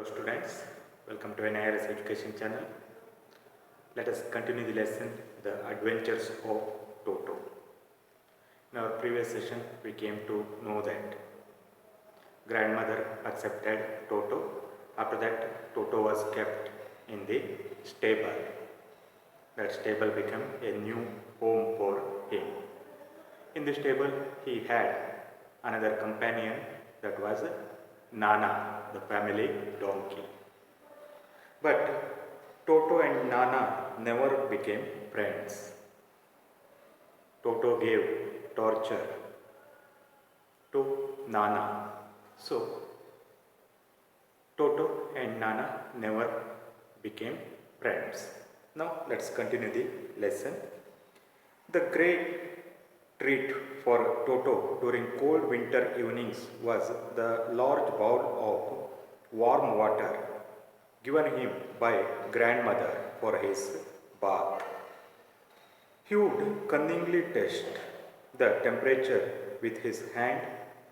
students, welcome to NIRS Education channel. Let us continue the lesson, The Adventures of Toto. In our previous session, we came to know that grandmother accepted Toto. After that, Toto was kept in the stable. That stable became a new home for him. In the stable, he had another companion, that was Nana, the family donkey. But Toto and Nana never became friends. Toto gave torture to Nana. So, Toto and Nana never became friends. Now, let's continue the lesson. The great treat for Toto during cold winter evenings was the large bowl of warm water given him by grandmother for his bath. He would cunningly test the temperature with his hand,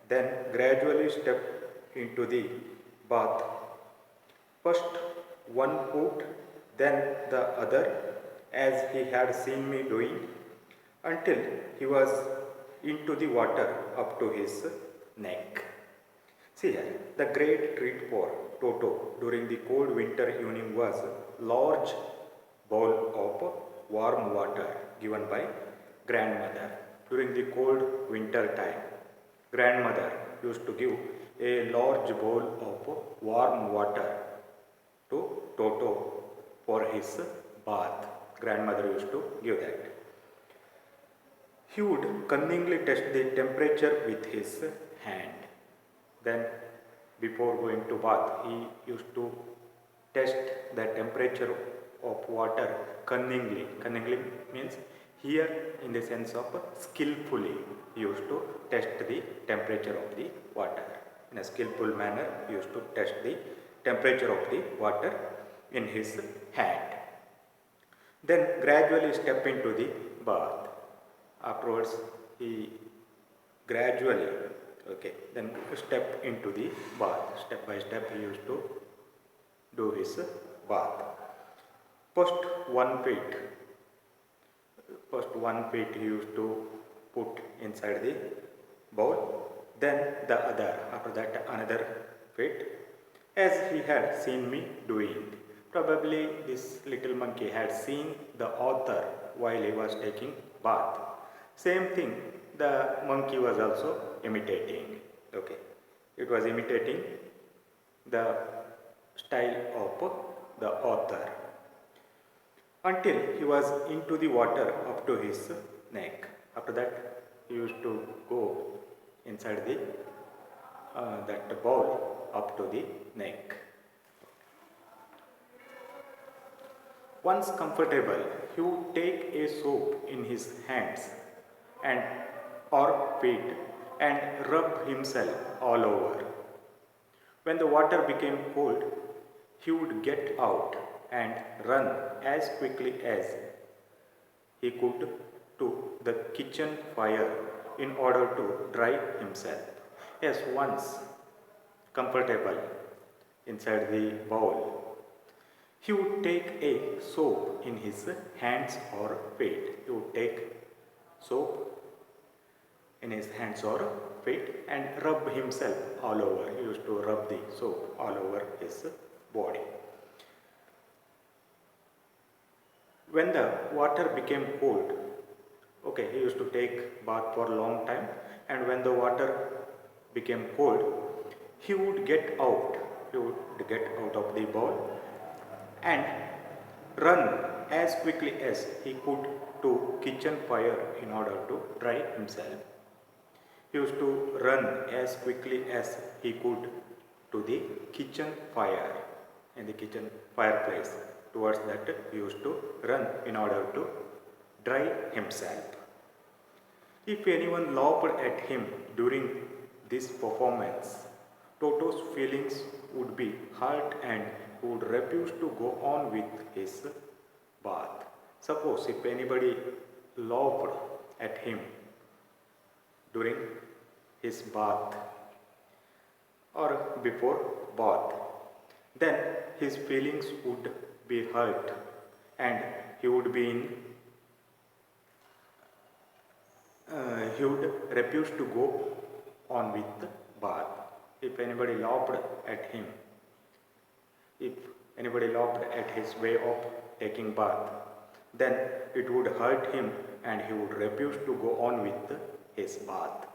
then gradually step into the bath. First one foot, then the other, as he had seen me doing, until he was into the water up to his neck. See here, the great treat for Toto during the cold winter evening was large bowl of warm water given by grandmother. During the cold winter time, grandmother used to give a large bowl of warm water to Toto for his bath. Grandmother used to give that. He would cunningly test the temperature with his hand. Then, before going to bath, he used to test the temperature of water cunningly. Cunningly means here in the sense of skillfully. He used to test the temperature of the water. In a skillful manner, he used to test the temperature of the water in his hand. Then gradually step into the bath. Afterwards, he gradually, then step into the bath. Step by step, he used to do his bath. First one feet he used to put inside the bowl, then the other, after that another feet, as he had seen me doing. Probably this little monkey had seen the author while he was taking bath. Same thing the monkey was also imitating. It was imitating the style of the author until he was into the water up to his neck. After that, he used to go inside the that bowl up to the neck. Once comfortable, he would take a soap in his hands and or feet and rub himself all over. When the water became cold, he would get out and run as quickly as he could to the kitchen fire in order to dry himself. Yes, once comfortable inside the bowl, he would take a soap in his hands or feet. He would take soap in his hands or feet and rub himself all over. He used to rub the soap all over his body. When the water became cold, he used to take bath for a long time, and when the water became cold, he would get out. He would get out of the bowl and run as quickly as he could to kitchen fire in order to dry himself. He used to run as quickly as he could to the kitchen fire, in the kitchen fireplace. Towards that, he used to run in order to dry himself. If anyone laughed at him during this performance, Toto's feelings would be hurt and he would refuse to go on with his bath. Suppose if anybody laughed at him during his bath or before bath, then his feelings would be hurt and he would be in he would refuse to go on with the bath. If anybody laughed at him, if anybody laughed at his way of taking bath, then it would hurt him and he would refuse to go on with his bath.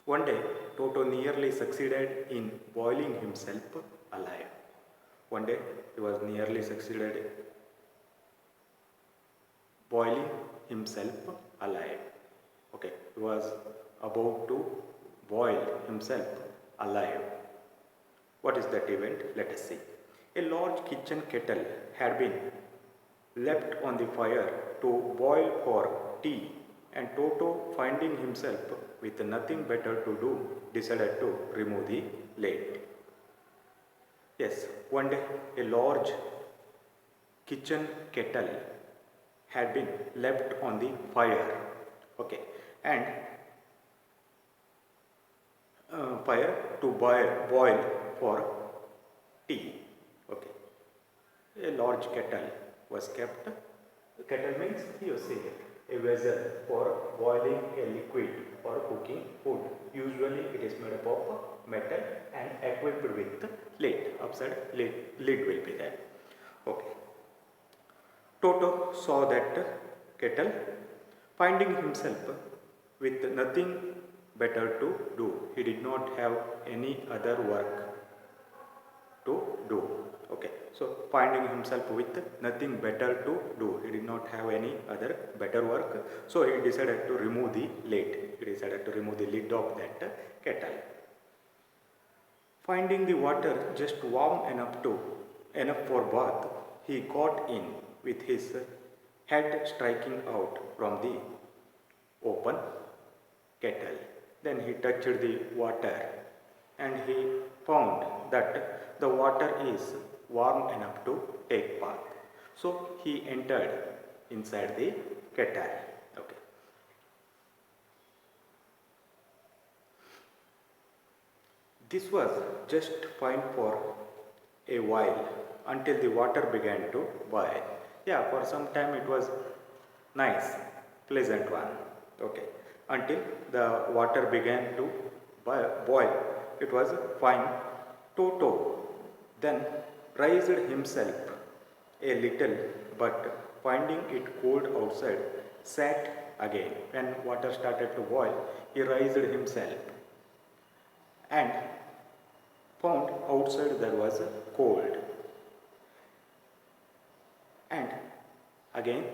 One day, Toto nearly succeeded in boiling himself alive. One day, he was nearly succeeded boiling himself alive. Okay, he was about to boil himself alive. What is that event? Let us see. A large kitchen kettle had been left on the fire to boil for tea, and Toto, finding himself with nothing better to do, decided to remove the lid. Yes, one day a large kitchen kettle had been left on the fire. Okay, and fire to boil for tea. Okay, a large kettle was kept. Kettle means, you see, a vessel for boiling a liquid or cooking food. Usually it is made up of metal and equipped with lid. Upside lid will be there. Okay. Toto saw that kettle, finding himself with nothing better to do. He did not have any other work to do. Okay, so finding himself with nothing better to do, he did not have any other better work, so he decided to remove the lid. He decided to remove the lid of that kettle. Finding the water just warm enough for bath, he got in with his head striking out from the open kettle. Then he touched the water and he found that the water is warm enough to take bath. So he entered inside the kettle. Okay. This was just fine for a while until the water began to boil. Yeah, for some time it was nice, pleasant one. Okay. Until the water began to boil, it was fine. Toto then raised himself a little, but finding it cold outside, sat again. When water started to boil, he raised himself and found outside there was cold, and again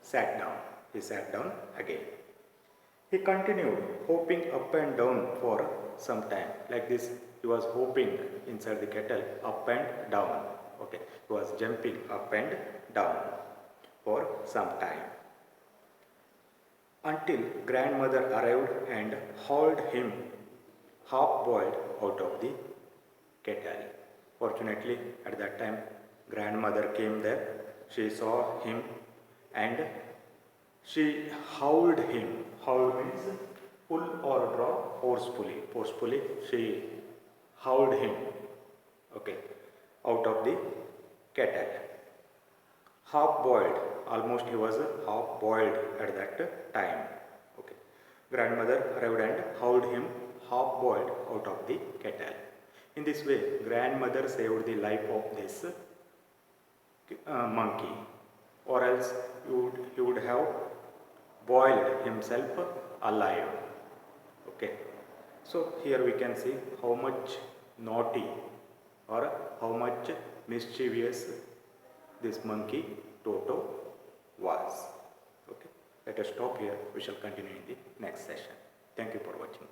sat down. He sat down again. He continued hopping up and down for some time. Like this, he was hopping inside the kettle up and down. Okay, he was jumping up and down for some time until grandmother arrived and hauled him half boiled out of the kettle. Fortunately, at that time, grandmother came there. She saw him and she hauled him. Hauled means pull or draw forcefully. Forcefully, she hauled him, okay, out of the kettle. Half boiled, almost he was half boiled at that time. Okay. Grandmother arrived and hauled him half boiled out of the kettle. In this way, grandmother saved the life of this monkey, or else he would have boiled himself alive. Okay. So here we can see how much naughty or how much mischievous this monkey Toto was. Okay. Let us stop here. We shall continue in the next session. Thank you for watching.